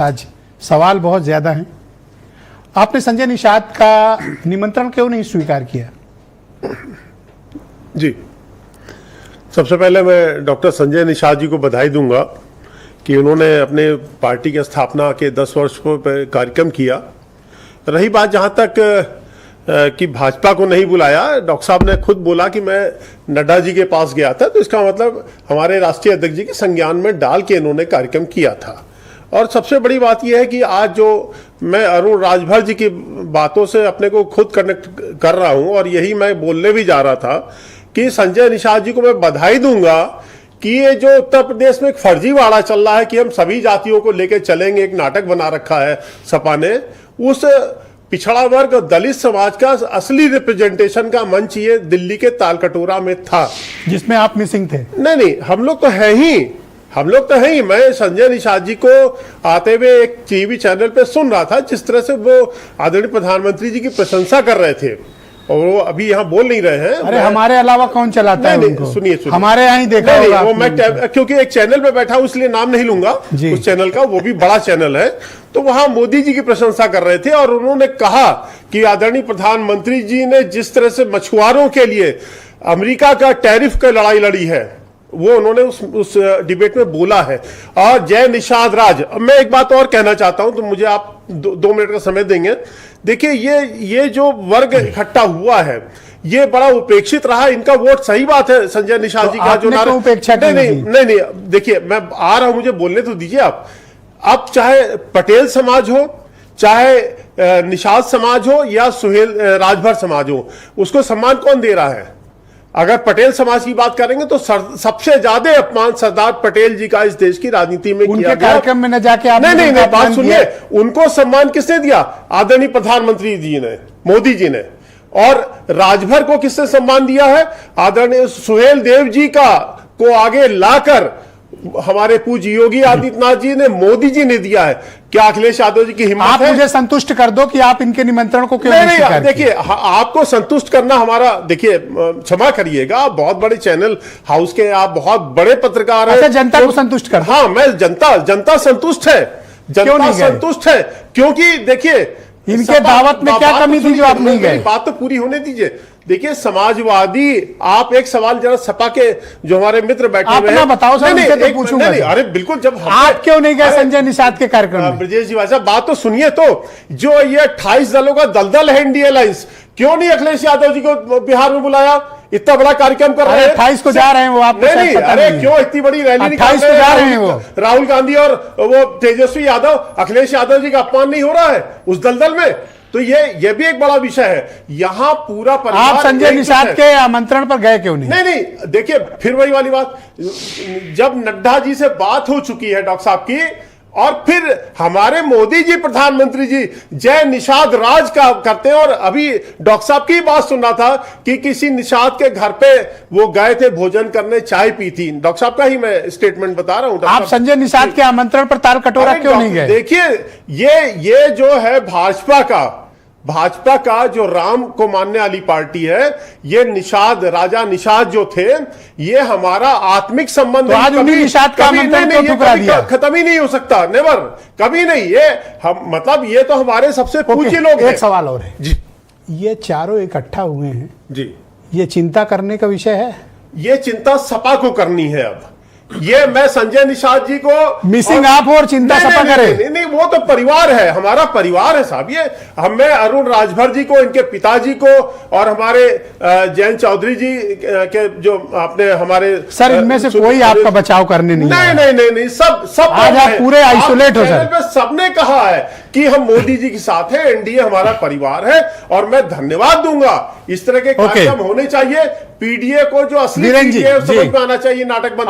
आज सवाल बहुत ज्यादा हैं। आपने संजय निषाद का निमंत्रण क्यों नहीं स्वीकार किया? जी, सबसे पहले मैं डॉक्टर संजय निषाद जी को बधाई दूंगा कि उन्होंने अपने पार्टी की स्थापना के 10 वर्ष पर कार्यक्रम किया। रही बात जहां तक कि भाजपा को नहीं बुलाया, डॉक्टर साहब ने खुद बोला कि मैं नड्डा जी के पास गया था, तो इसका मतलब हमारे राष्ट्रीय अध्यक्ष जी के संज्ञान में डाल के इन्होंने कार्यक्रम किया था। और सबसे बड़ी बात यह है कि आज जो मैं अरुण राजभर जी की बातों से अपने को खुद कनेक्ट कर रहा हूं, और यही मैं बोलने भी जा रहा था कि संजय निषाद जी को मैं बधाई दूंगा कि ये जो उत्तर प्रदेश में एक फर्जीवाड़ा चल रहा है कि हम सभी जातियों को लेकर चलेंगे, एक नाटक बना रखा है सपा ने, उस पिछड़ा वर्ग दलित समाज का असली रिप्रेजेंटेशन का मंच ये दिल्ली के तालकटोरा में था, जिसमें आप मिसिंग थे। नहीं, हम लोग तो है ही। मैं संजय निषाद जी को आते हुए एक टीवी चैनल पे सुन रहा था, जिस तरह से वो आदरणीय प्रधानमंत्री जी की प्रशंसा कर रहे थे, और वो अभी यहाँ बोल नहीं रहे हैं। अरे हमारे अलावा कौन चलाता है उनको? सुनिए, हमारे यहाँ ही देखा होगा। वो मैं क्योंकि एक चैनल पे बैठा हूं इसलिए नाम नहीं लूंगा उस चैनल का, वो भी बड़ा चैनल है। तो वहां मोदी जी की प्रशंसा कर रहे थे और उन्होंने कहा कि आदरणीय प्रधानमंत्री जी ने जिस तरह से मछुआरों के लिए अमेरिका का टैरिफ की लड़ाई लड़ी है, वो उन्होंने उस डिबेट में बोला है। और जय निषाद राज, मैं एक बात और कहना चाहता हूं, तो मुझे आप 2 मिनट का समय देंगे। देखिए, ये जो वर्ग इकट्ठा हुआ है, ये बड़ा उपेक्षित रहा। इनका वोट, सही बात है संजय निषाद जी का जो नारा, नहीं, देखिए मैं आ रहा हूं, मुझे बोलने तो दीजिए आप। अब चाहे पटेल समाज हो, चाहे निषाद समाज हो, या सुहेल राजभर समाज हो, उसको सम्मान कौन दे रहा है? अगर पटेल समाज की बात करेंगे तो सबसे ज्यादा अपमान सरदार पटेल जी का इस देश की राजनीति में किया गया। कार्यक्रम में न जाके आप नहीं, बात सुनिए, उनको सम्मान किसने दिया? आदरणीय प्रधानमंत्री जी ने, मोदी जी ने। और राजभर को किसने सम्मान दिया है? आदरणीय सुहेल देव जी को आगे लाकर हमारे पूज्य योगी आदित्यनाथ जी ने, मोदी जी ने दिया है। क्या अखिलेश यादव जी की हिम्मत है? आप मुझे संतुष्ट कर दो कि आप इनके निमंत्रण को क्यों नहीं स्वीकार? देखिए, आपको संतुष्ट करना हमारा, देखिए क्षमा करिएगा, आप बहुत बड़े चैनल हाउस के, आप बहुत बड़े पत्रकार हैं। जनता को संतुष्ट कर? हाँ, मैं जनता संतुष्ट है, जनता संतुष्ट है, क्योंकि देखिए इनके दावत में क्या कमी थी जो आप नहीं गए? बात तो पूरी होने दीजिए। देखिए, समाजवादी, आप एक सवाल जरा सपा के जो हमारे मित्र बैठे हुए हैं, बताओ सर, तो पूछूंगा। अरे बिल्कुल, जब आप क्यों नहीं गए संजय निषाद के कार्यक्रम में? ब्रजेश जी भाई साहब, बात तो सुनिए। तो जो ये 28 दलों का दलदल है इंडिया अलायंस, क्यों नहीं अखिलेश यादव जी को बिहार में बुलाया? इतना बड़ा कार्यक्रम कर रहे हैं। 28 को जा रहे हैं वो, आप नहीं, अरे क्यों इतनी बड़ी रैली निकाल रहे हैं वो? राहुल गांधी और वो तेजस्वी यादव, अखिलेश यादव जी का अपमान नहीं हो रहा है उस दलदल में? तो ये भी एक बड़ा विषय है। यहाँ पूरा परिवार। आप संजय निषाद के आमंत्रण पर गए क्यों नहीं? नहीं, देखिए फिर वही वाली बात, जब नड्डा जी से बात हो चुकी है डॉक्टर साहब की, और फिर हमारे मोदी जी प्रधानमंत्री जी जय निषाद राज का करते हैं। और अभी डॉक्टर साहब की बात सुन रहा था कि किसी निषाद के घर पे वो गए थे भोजन करने, चाय पी थी। डॉक्टर साहब का ही मैं स्टेटमेंट बता रहा हूं। आप संजय निषाद के आमंत्रण पर ताल कटोरा क्यों नहीं गए? देखिए, ये जो है भाजपा का जो राम को मानने वाली पार्टी है, ये राजा निषाद जो थे, ये हमारा आत्मिक संबंध। तो आज उन्हीं निषाद का आमंत्रण क्यों ठुकरा दिया? खत्म ही नहीं हो सकता, नेवर, कभी नहीं। ये हम, मतलब ये तो हमारे सबसे पूज्य लोग हैं। एक सवाल और है जी, ये चारों इकट्ठा हुए हैं जी, ये चिंता करने का विषय है? ये चिंता सपा को करनी है। अब ये मैं संजय निषाद जी को मिसिंग आप और चिंता सपा करे? नहीं, वो तो परिवार है, हमारा परिवार है साहब। ये मैं अरुण राजभर जी को, इनके पिताजी को, और हमारे जयंत चौधरी जी के जो आपने हमारे सर, इनमें से कोई आपका बचाव करने नहीं? नहीं, सब आज आप पूरे आइसोलेट हो सर। सबने कहा है कि हम मोदी जी के साथ हैं, एनडीए हमारा परिवार है, और मैं धन्यवाद दूंगा। इस तरह के कार्यक्रम होने चाहिए। पीडीए को जो असली समझ में आना चाहिए, नाटक बंद।